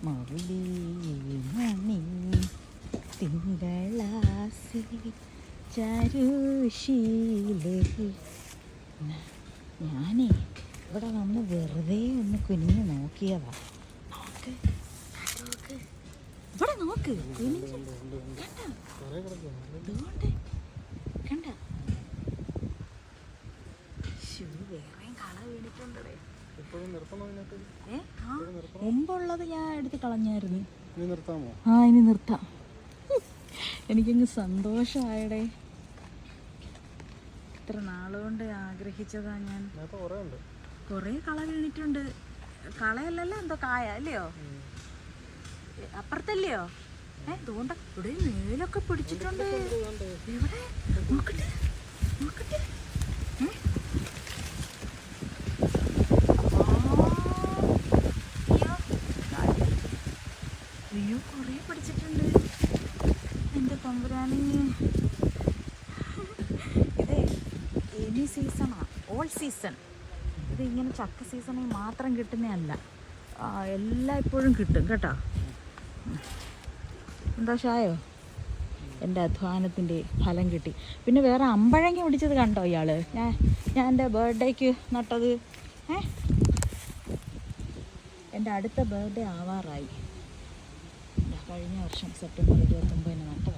മൗലിമണി തിങ്കളാസി ചരുശീലേ. ഞാനേ ഇവിടെ വന്ന് വെറുതെ ഒന്ന് കുനിഞ്ഞ് നോക്കിയതാ. നോക്ക് ഇവിടെ നോക്ക്, കുനിഞ്ഞ് കണ്ട ഷൂ വേറെയും കള വീണിട്ടുണ്ടേ. മുമ്പുള്ളത് ഞാൻ എടുത്ത് കളഞ്ഞായിരുന്നു. ഇനി നിർത്താം. എനിക്കങ്ങ് സന്തോഷമായടേ. ഇത്ര നാളുകൊണ്ട് ആഗ്രഹിച്ചതാ ഞാൻ. കൊറേ കള വീണിട്ടുണ്ട്. കളയല്ലല്ലോ, എന്തോ കായ അല്ലയോ, അപ്പുറത്തല്ലയോ? അതുകൊണ്ട് ഇവിടെ മേലൊക്കെ പിടിച്ചിട്ടുണ്ട്. ഇവിടെ നോക്കട്ടെ നോക്കട്ടെ. അയ്യോ കൊറേ പിടിച്ചിട്ടുണ്ട് എൻ്റെ തമ്പുരാനെ. ഇത് എനി സീസണാണ്, ഓൾ സീസൺ. ഇത് ഇങ്ങനെ ചക്ക സീസണിൽ മാത്രം കിട്ടുന്നതല്ല, എല്ലാ ഇപ്പോഴും കിട്ടും കേട്ടോ. സന്തോഷമായോ? എൻ്റെ അധ്വാനത്തിൻ്റെ ഫലം കിട്ടി. പിന്നെ വേറെ അമ്പഴങ്ങ പിടിച്ചത് കണ്ടോ ഇയാൾ? ഞാൻ എൻ്റെ ബർത്ത്ഡേക്ക് നട്ടത്. എൻ്റെ അടുത്ത ബർത്ത്ഡേ ആവാറായി. കഴിഞ്ഞ വർഷം സെപ്റ്റംബർ 29 നട്ടത്.